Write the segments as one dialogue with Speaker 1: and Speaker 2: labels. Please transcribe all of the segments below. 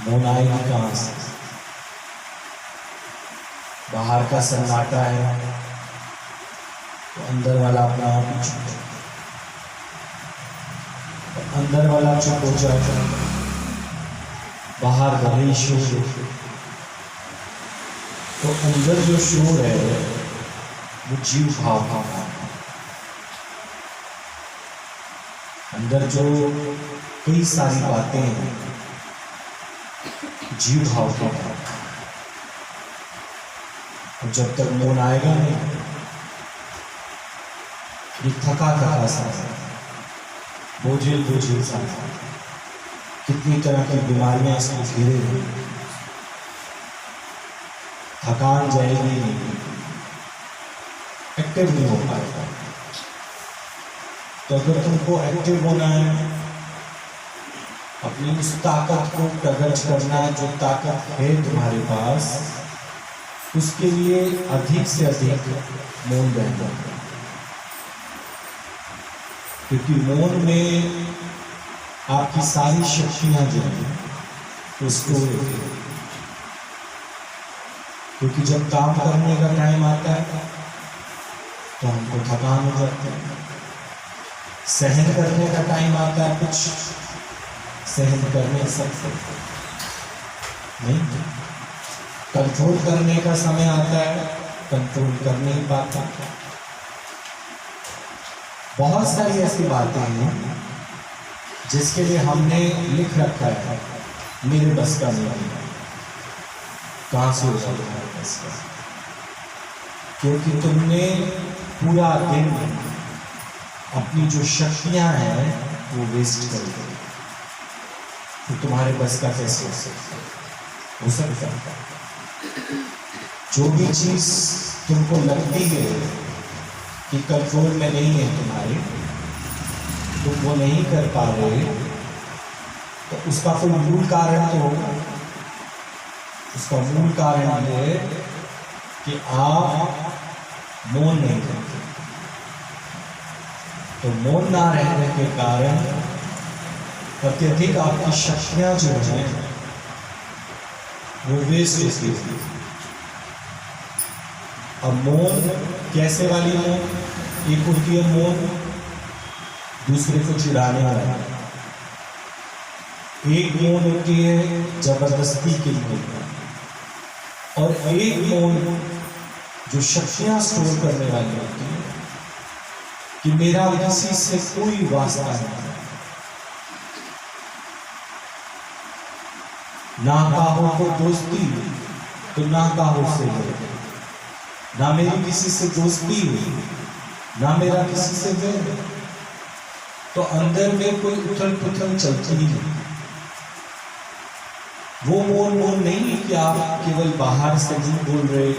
Speaker 1: मौन आएगी कहां से? बाहर का सन्नाटा है तो अंदर वाला अपना आप ही चुप है। तो अंदर वाला चुप हो जाएगा, बाहर भले ही शोर है, तो अंदर जो शोर है वो जीव भाव का है। अंदर जो कई सारी बातें हैं जीव भाव के है। और जब तक मौन आएगा नहीं, ये थका थका सा, बोझिल बोझिल सा, कितनी तरह की बीमारियां इसको घेरे हुए, थकान जाएगी नहीं, एक्टिव नहीं हो पाएगा। तो अगर तुमको एक्टिव होना है, अपनी उस ताकत को प्रकट करना है जो ताकत है तुम्हारे पास, उसके लिए अधिक से अधिक मौन रहना। क्योंकि मौन में आपकी सारी शक्तियां जो हैं वो स्टोर होती हैं। क्योंकि जब काम करने का टाइम आता है तो हमको थकान हो जाती है, सहन करने का टाइम आता है, कुछ सहन करने सकते नहीं, कंट्रोल करने का समय आता है, कंट्रोल कर नहीं पाता। बहुत सारी ऐसी बातें हैं जिसके लिए हमने लिख रखा है मेरे बस का नहीं है। कहां से हो सकता है बस का? क्योंकि तुमने पूरा दिन अपनी जो शक्तियां हैं वो वेस्ट कर दी। तो तुम्हारे बस का कैसे हो सकता है? हो सकता है जो भी चीज तुमको लगती है कि कंट्रोल में नहीं है तुम्हारे, तुम वो नहीं कर पा रहे, तो उसका कोई मूल कारण तो होगा। उसका मूल कारण ये है कि आप मौन नहीं करते। तो मौन ना रहने के कारण अत्यधिक आपकी शक्तियां जो हैं वो वेस्ट होती है। अब मौन कैसे वाली मौन? एक होती है मौन दूसरे को चिढ़ाने वाला, एक मौन होती है जबरदस्ती की मौन, और एक मौन जो शक्तियां स्टोर करने वाली होती है कि मेरा किसी से कोई वास्ता नहीं, ना काहो को दोस्ती तो ना काहो से लड़े, ना मेरी किसी से दोस्ती हुई, ना मेरा किसी से वैर, तो अंदर में कोई उथल पुथल चलती ही नहीं। वो मौन नहीं कि आप केवल बाहर से नहीं बोल रहे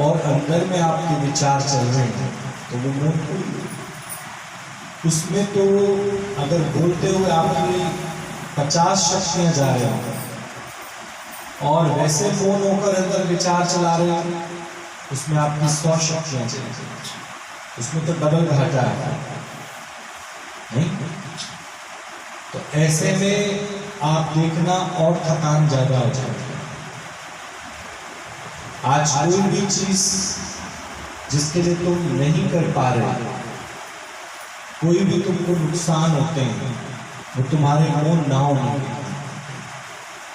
Speaker 1: और अंदर में आपके विचार चल रहे हैं, तो वो मौन कोई, उसमें तो अगर बोलते हुए आपकी 50 शक्तियां जा रहे हैं और वैसे मौन होकर अंदर विचार चला रहे हैं, उसमें आपकी 100 शक्तियां चल रही, उसमें तो डबल घाटा है नहीं। तो ऐसे में आप देखना और थकान ज्यादा हो जाएगी। आज कोई भी चीज जिसके लिए तुम नहीं कर पा रहे, कोई भी तुमको नुकसान होते हैं, वो तुम्हारे मौन ना होने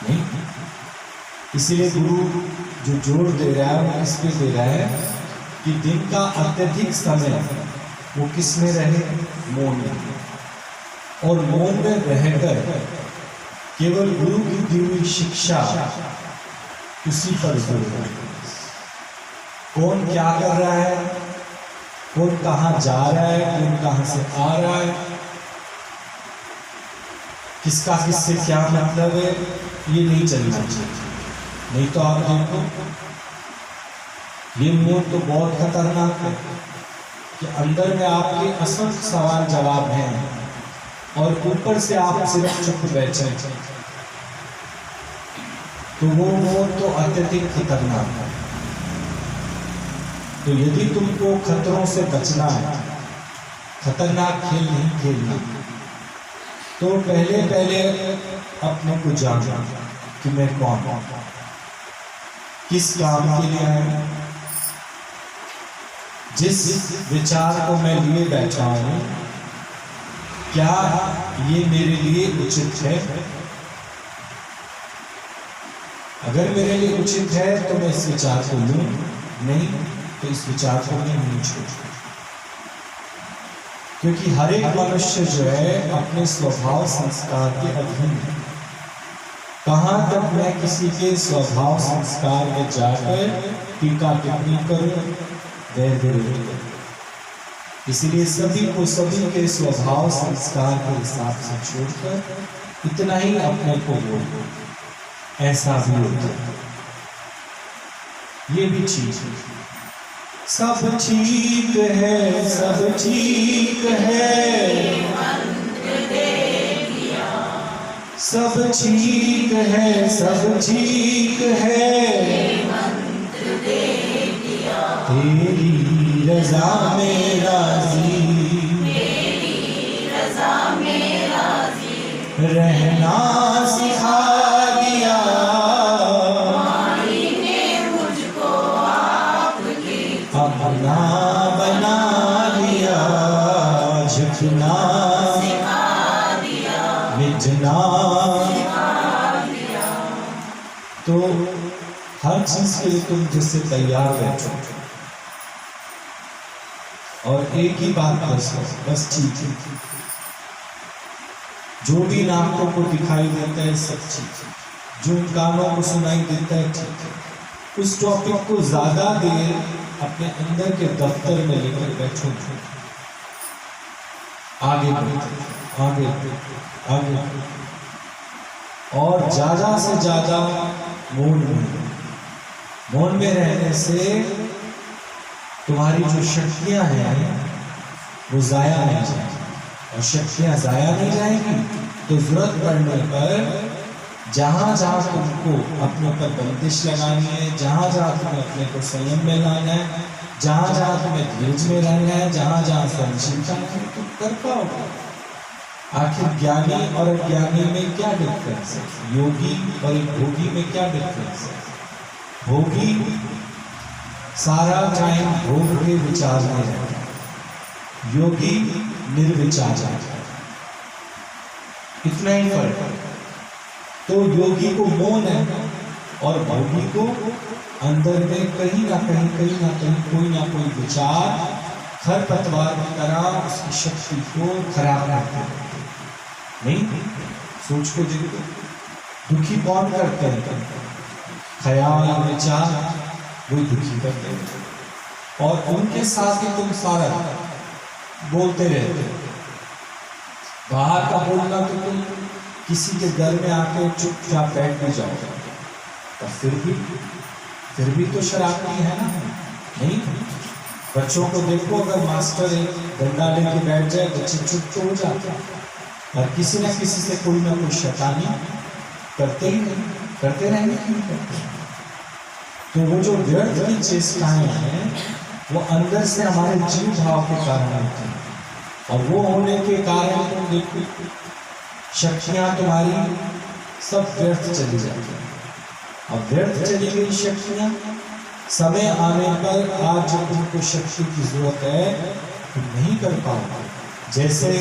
Speaker 1: नहीं। इसीलिए गुरु जो जोर दे रहा है वो किस पे दे रहा है कि दिन का अत्यधिक समय वो किस में रहे? मौन में। और मौन में रहकर केवल गुरु की दी हुई शिक्षा उसी पर जोर है। कौन क्या कर रहा है, कौन कहाँ जा रहा है, कौन कहाँ से आ रहा है, किसका किससे क्या मतलब है, ये नहीं चलना चाहिए। नहीं तो आप देखो ये मौन तो बहुत खतरनाक है कि अंदर में आपके असंख्य सवाल जवाब हैं और ऊपर से आप सिर्फ चुप बैठे, तो वो मौन तो अत्यधिक खतरनाक है। तो यदि तुमको खतरों से बचना है, खतरनाक खेल नहीं खेलना, तो पहले पहले अपने को जाना कि मैं कौन हूं, किस काम के लिए आया, जिस विचार को मैं लिए बैठा हूं क्या ये मेरे लिए उचित है। अगर मेरे लिए उचित है तो मैं इस विचार को लूं, नहीं तो इस विचार को मैं नहीं छोड़ूं। क्योंकि हर एक मनुष्य जो है अपने स्वभाव संस्कार के अधीन है। कहां तक मैं किसी के स्वभाव संस्कार में जाकर टीका टिप्पणी करूं, वैर विरोध करूं। इसलिए सभी को सभी के स्वभाव संस्कार के हिसाब से छोड़कर इतना ही अपने को बोलो, ऐसा भी होता है। ये भी चीज है, सब ठीक है, सब ठीक है, सब ठीक है, सब ठीक है, तेरी रजा में राजी, रहना सिखा दिया, अपना बना दिया, झुकना मिटना। तो हर चीज के लिए तुम जिससे तैयार बैठो और एक ही बात बस ठीक है, जो भी आंखों को दिखाई देता है सब ठीक है, जो कानों को सुनाई देता है ठीक है। उस टॉपिक को ज्यादा देर अपने अंदर के दफ्तर में लेकर बैठो, आगे आगे आगे और ज्यादा से ज्यादा मौन में रहने से तुम्हारी जो शक्तियां हैं वो जाया नहीं जाएंगी, और शक्तियां जाया नहीं जाएंगी तो जरूरत पड़ने पर जहां जहां तुमको अपने ऊपर बंदिश लगानी है, जहां जहां तुम्हें अपने को संयम में लाना है, जहां जहां तुम्हें धीरज में रहना है, जहां जहां सहनशीलता तुम कर पाओगे। आखिर ज्ञानी और अज्ञानी में क्या डिफरेंस है, योगी और एक भोगी में क्या डिफरेंस है। भोगी सारा टाइम भोग के विचार में रहता है, योगी निर्विचार रहता है, इतना ही फर्क है। तो योगी को मौन है और भोगी को अंदर में कहीं ना कहीं कोई ना कोई विचार खरपतवार की तरह उसकी शक्ति को खराब करते हैं। नहीं, सोच को देखो, दुखी कौन करते हैं, ख्याल विचार वही दुखी करते हैं, और उनके साथ ही तुम सारा बोलते रहते हो। बाहर का बोलना तो तुम किसी के घर में आके चुपचाप बैठ भी जाओगे, तो फिर भी तो शरारती है ना। नहीं, बच्चों को देखो, अगर मास्टर एक डंडा लेके बैठ जाए बच्चे चुप तो हो जाते हैं, और किसी न किसी से कोई ना कोई शैतानी करते ही नहीं, करते रहेंगे क्यों करते। तो वो जो व्यर्थ की चेष्टाएं हैं वो अंदर से हमारे जीव भाव के कारण होती है, और वो होने के कारण तुम देखो शक्तियां तुम्हारी सब व्यर्थ चली जाती है। अब व्यर्थ चली गई शक्तियां, समय आने पर आज जब तुमको शक्ति की जरूरत है तुम नहीं कर पाओगे। जैसे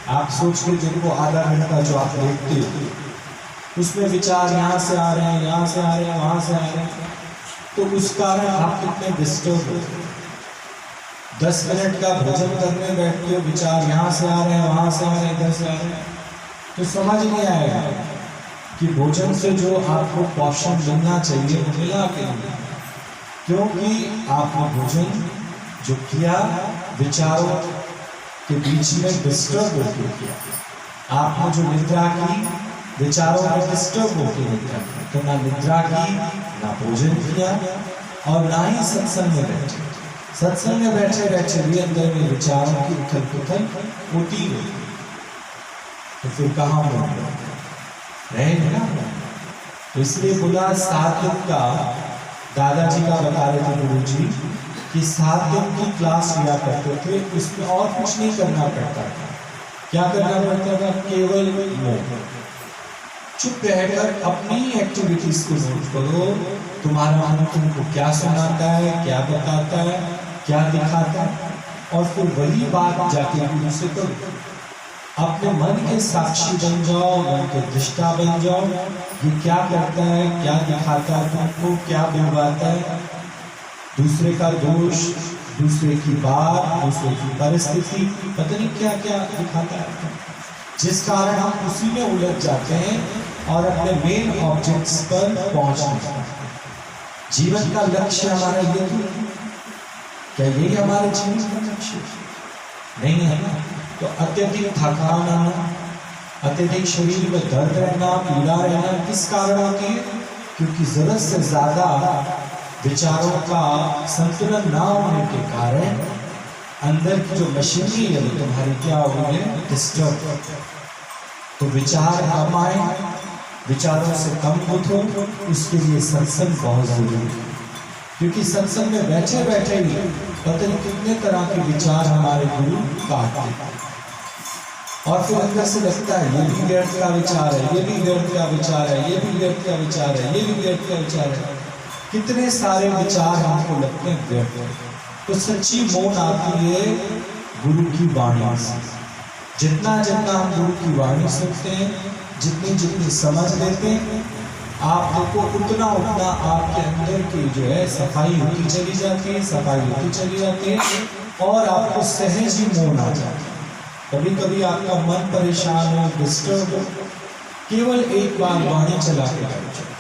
Speaker 1: आप सोच के जिनको आधा घंटा जो आप देखते हो उसमें विचार यहाँ से आ रहे हैं, यहाँ से आ रहे हैं, वहां से आ रहे हैं, तो उस कारण आप कितने डिस्टर्ब होते हो। 10 मिनट का भोजन करने बैठते हो, विचार यहाँ से आ रहे हैं, वहां से आ रहे हैं, इधर से आ रहे हैं, तो समझ नहीं आएगा कि भोजन से जो आपको पोषण मिलना चाहिए वो मिला कि नहीं, क्योंकि आपने भोजन जो किया विचारों के बीच में डिस्टर्ब होकर किया। आपने जो निद्रा की विचारों में डिस्टर्ब होकर निद्रा की, तो ना निद्रा की, ना भोजन किया, और ना ही सत्संग में बैठे। सत्संग में बैठे बैठे भी अंदर में विचारों की उथल पुथल होती है, तो फिर कहाँ रहेगा। तो इसलिए बोला 7 दिन का, दादाजी का बता रहे थे गुरु जी कि 7 दिन की क्लास लिया करते थे, उसमें और कुछ नहीं करना पड़ता था, क्या करना पड़ता था? केवल मौन, चुप रहकर अपनी एक्टिविटीज को नोट करो। तुम्हारा मन तुमको क्या सुनाता है, क्या बताता है, क्या दिखाता है, और फिर वही बात जाके गुरु से करो। अपने मन के साक्षी बन जाओ, मन के दृष्टा बन जाओ। ये क्या करता है, क्या दिखाता है तुमको, क्या बुलवाता है, दूसरे का दोष, दूसरे की बात, दूसरे की परिस्थिति, पता नहीं क्या क्या दिखाता है, जिस कारण हम उसी में उलझ जाते हैं और अपने मेन ऑब्जेक्ट्स पर पहुंच नहीं पाते। जीवन का लक्ष्य हमारा ये क्या यही हमारे जीवन का लक्ष्य नहीं है ना? तो अत्यधिक थकान आना, अत्यधिक शरीर में दर्द रहना, पीड़ा रहना किस कारण होती है? क्योंकि जरूरत से ज्यादा विचारों का संतुलन ना होने के कारण अंदर की जो मशीनरी है वो तुम्हारी क्या हो गई है? डिस्टर्ब। तो विचार कम आए, विचारों से कम उठो, उसके लिए सत्संग बहुत जरूरी है। क्योंकि सत्संग में बैठे बैठे ही पता नहीं कितने तरह के विचार हमारे गुरु काटते, और फिर अंदर से लगता है ये भी व्यर्थ का विचार है, ये भी व्यर्थ का विचार है, ये भी व्यर्थ का विचार है, ये भी व्यर्थ का विचार है। कितने सारे विचार हमको लगते हैं व्यर्थ। तो सच्ची मौन आती है गुरु की वाणी से। जितना जितना हम गुरु की वाणी सुनते हैं, जितनी जितनी समझ लेते हैं, आप देखो उतना उतना आपके अंदर की जो है सफाई होती चली जाती है, सफाई होती चली जाती है, और आपको सहज ही मौन आ जाता है। कभी कभी आपका मन परेशान हो, डिस्टर्ब हो, केवल एक बार वाणी चला के बैठ जाओ,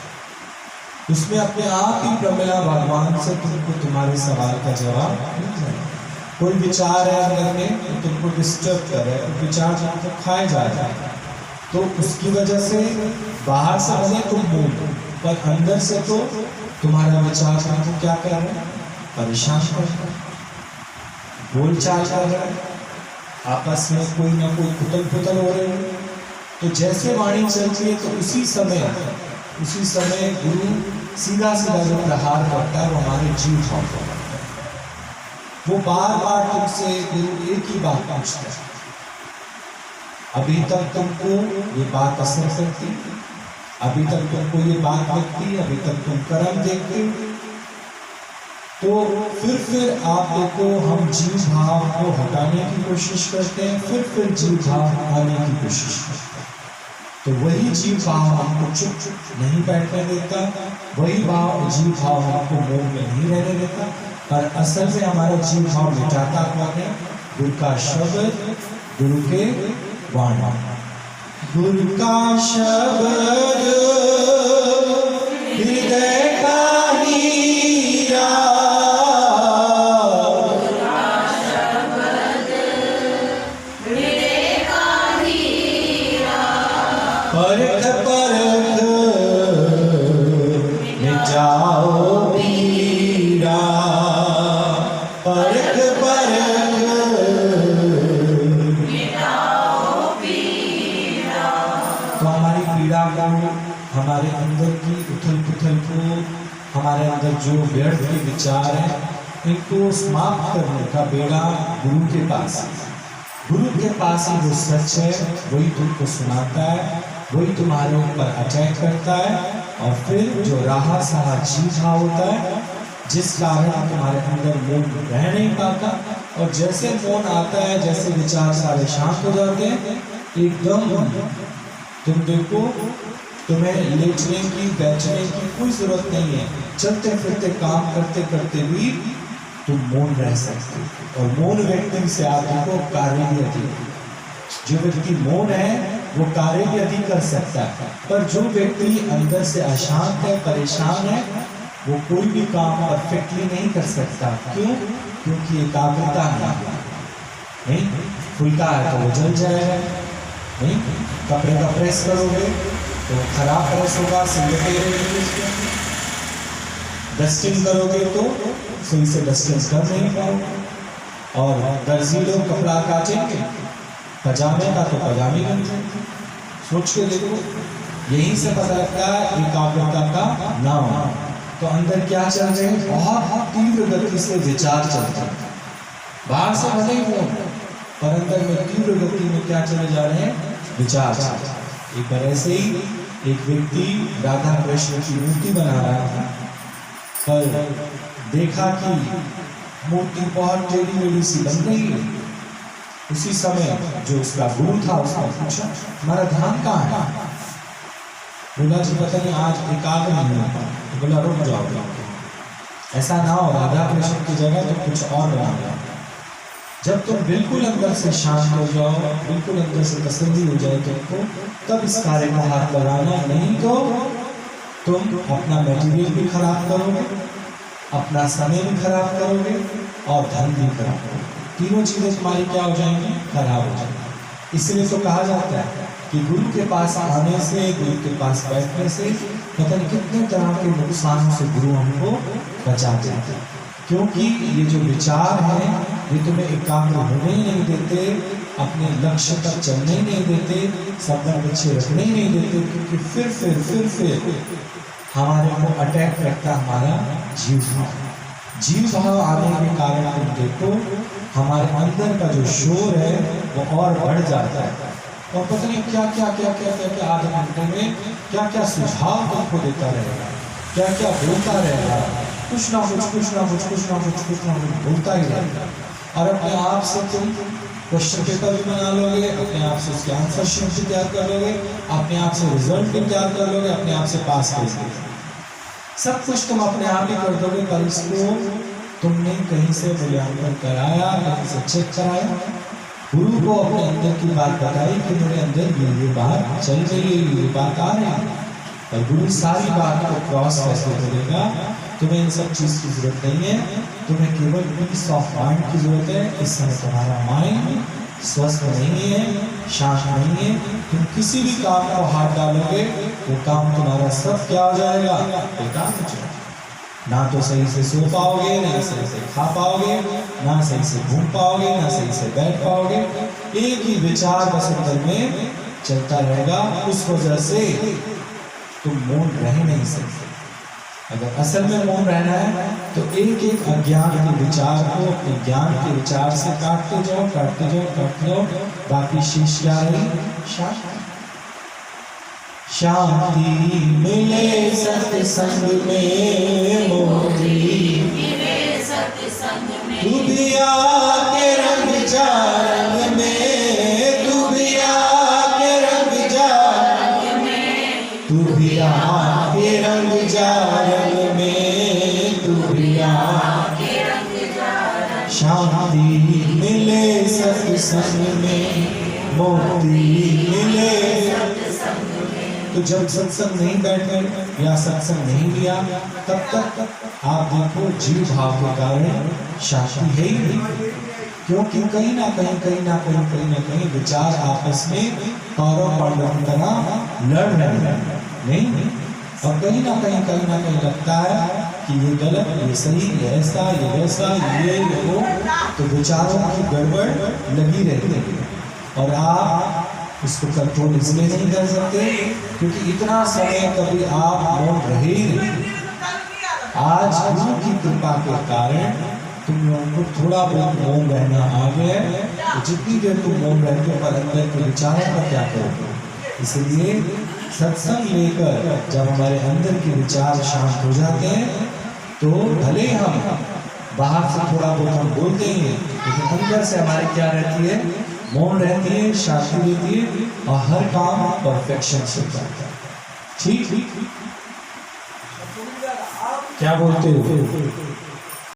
Speaker 1: उसमें अपने आप ही प्रमिला भगवान से तुमको तुम्हारे सवाल का जवाब मिल जाएगा। कोई विचार है अंदर में तो तुमको डिस्टर्ब कर रहा है, तो विचार तुमको खाए जा रहा है, तो उसकी वजह से बाहर से भले तुम बोल, पर अंदर से तो तुम्हारा विचार तुमको क्या कर रहा है? परेशान कर रहा है, बोलचाल कर रहा है, आपस में कोई ना कोई कुतल पुतल हो रहे हैं। तो जैसे वाणी चलती है तो उसी समय गुरु सीधा सीधा जो प्रहार करता है वो हमारे जीव भाव को करता है। वो बार बार तुमसे गुरु एक ही बात पूछता है, अभी तक तुमको ये बात असर करती, अभी तक तुमको ये बात लगती, अभी तक तुम कर्म देखते हो। तो फिर आप देखो हम जीव भाव को हटाने की कोशिश करते हैं, फिर जीव भाव आने की कोशिश करते हैं। तो वही जीव भाव हमको चुप नहीं बैठने देता, वही जीव भाव हमको मौन में नहीं रहने देता, पर असल में हमारा जीव भाव मिटाता कौन है? गुरु का शब्द, गुरु के वाणी। गुरु का शब्द हृदय का हीरा, परख परख मिटाओ पीड़ा, परख परख मिटाओ पीड़ा। तो हमारी पीड़ा को, हमारे अंदर की उथल पुथल को, हमारे अंदर जो व्यर्थ के विचार हैं, इनको समाप्त करने का बेड़ा गुरु के पास है। गुरु के पास ही वो सच है, वही तुमको सुनाता है, वही तुम्हारे ऊपर अटैक करता है, और फिर जो राहा सहा जीवा होता है, जिस कारण तुम्हारे अंदर मौन रह नहीं पाता, और जैसे मौन आता है, जैसे विचार सारे शांत हो जाते हैं, एकदम तुम देखो तुम्हें लेटने की, बैठने की कोई जरूरत नहीं है, चलते फिरते काम करते करते भी तुम मौन रह सकते हो। और मौन व्यक्ति से आप देखो कार्य भी अधिक, जो व्यक्ति मौन है वो कार्य भी अधिक कर सकता है, पर जो व्यक्ति अंदर से अशांत है, परेशान है, वो कोई भी काम परफेक्टली नहीं कर सकता। क्यों? क्योंकि एकाग्रता नहीं, फुल्का है तो वो जल जाएगा, नहीं कपड़े का प्रेस करोगे तो खराब प्रेस होगा, सिलवटें रहेंगी, डस्टिंग करोगे तो सही से डस्टिंग कर नहीं पाओगे, और दर्जी लोग कपड़ा काटेंगे, पजामे का तो पजामे बन जाएंगे। सोच के देखो, यहीं से पता लगता है एकाग्रता का नाम। तो अंदर क्या चल रहे हैं? बहुत तीव्र गति से विचार चलते हैं, बाहर से भले ही हो, पर अंदर में तीव्र गति में क्या चले जा रहे हैं, विचार। एक बार ऐसे ही एक व्यक्ति राधा कृष्ण की मूर्ति बना रहा था, पर देखा कि मूर्ति बहुत टेढ़ी मेढ़ी सी बन रही है। उसी समय जो उसका गुरु था उसने पूछा, हमारा ध्यान कहाँ है? बोला जी पता नहीं आज एकाग्र नहीं होता। तो बोला रुक जाओ, ऐसा ना हो राधा कृष्ण की जगह तो कुछ और बना लो। जब तुम बिल्कुल अंदर से शांत हो जाओ, बिल्कुल अंदर से तसल्ली हो जाए तुमको, तब इस कार्य को हाथ लगाना। नहीं तो तुम अपना मटेरियल भी खराब करोगे, अपना समय भी खराब करोगे और धन भी खराब करोगे। तीनों चीजें तुम्हारी क्या हो जाएंगी, खराब हो जाएंगी। इसलिए तो कहा जाता है कि गुरु के पास आने से, गुरु के पास बैठने से पता नहीं कितने तरह के नुकसान से गुरु हमको बचाते हैं। क्योंकि ये जो विचार हैं ये तुम्हें एकाग्र होने ही नहीं देते, अपने लक्ष्य तक चलने ही नहीं देते, सपना पीछे रखने ही नहीं देते। क्योंकि फिर हमारे को अटैक करता हमारा जीव भाव। जीव भाव आने के कारण तुम देखो हमारे अंदर का जो शोर है वो और बढ़ जाता है, और पता नहीं क्या क्या आधे घंटे में क्या सुझाव तुमको देता रहेगा, क्या बोलता रहेगा, कुछ ना कुछ बोलता ही रहेगा। और अपने आप से तुम क्वेश्चन पेपर भी बना लोगे, अपने आप से उसके आंसर शीट भी तैयार कर लोगे, अपने आप से रिजल्ट भी तैयार कर लोगे, अपने आप से पास कर लोगे, सब कुछ तुम अपने आप ही कर दोगे। पर इसको तुमने कहीं से मूल्यांकन कराया, कहीं से चेक कराया, गुरु को अपने अंदर की बात बताई कि मेरे अंदर ये बात चल रही है, ये बात आ रही है। पर गुरु सारी बात को क्रॉस कैसे करेगा? तुम्हें इन सब चीज़ की जरूरत नहीं है, तुम्हें केवल पीस ऑफ माइंड की जरूरत है। इस समय तुम्हारा माइंड स्वस्थ नहीं है, शांत नहीं है। तुम किसी भी काम को हाथ डालोगे वो काम तुम्हारा सब क्या हो जाएगा, बेकार हो जाएगा। ना तो सही से सो पाओगे, ना सही से खा पाओगे, ना सही से घूम पाओगे, ना सही से बैठ पाओगे। एक ही विचार बस अंदर में चलता रहेगा। उस वजह से तुम मौन रह नहीं सकते। अगर असल में मौन रहना है तो एक एक अज्ञान के विचार को अपने ज्ञान के विचार से काटते जाओ। बाकी शेष क्या रही? शांति मिले सत्संग में, मोती मिले सत्संग में, तू भी आके रंग जा रंग में, तू भी आके रंग जा रंग में, तू भी आके रंग जा रंग में, तू भी आके रंग जा रंग में। शांति मिले सत्संग में, मोती मिले सत्संग में। तो जब सत्संग नहीं बैठे या सत्संग नहीं लिया तब तक आप देखो जीव भाव के कारण शांति है ही नहीं। क्योंकि कहीं ना कहीं विचार आपस में कौरव पांडव की तरह लड़ रहे हैं नहीं। और कहीं ना कहीं लगता है कि ये गलत, ये सही, ये ऐसा, ये वैसा, ये वो, तो विचारों की गड़बड़ लगी रहती है। और आप इसको कंट्रोल इसलिए नहीं कर सकते क्योंकि इतना समय कभी आप मौन रहे ही नहीं। आज गुरु की कृपा के कारण तुम लोगों को थोड़ा बहुत मौन रहना आ गया है। तो जितनी देर तुम मौन रहते हो पर अंदर के विचारों का क्या करोगे? इसलिए सत्संग लेकर जब हमारे अंदर के विचार शांत हो जाते हैं तो भले हम बाहर से थोड़ा बहुत हम बोलते हैं लेकिन अंदर से हमारी क्या रहती है? मौन रहती है, शांति रहती है और हर काम परफेक्शन से करता है। ठीक क्या बोलते हो?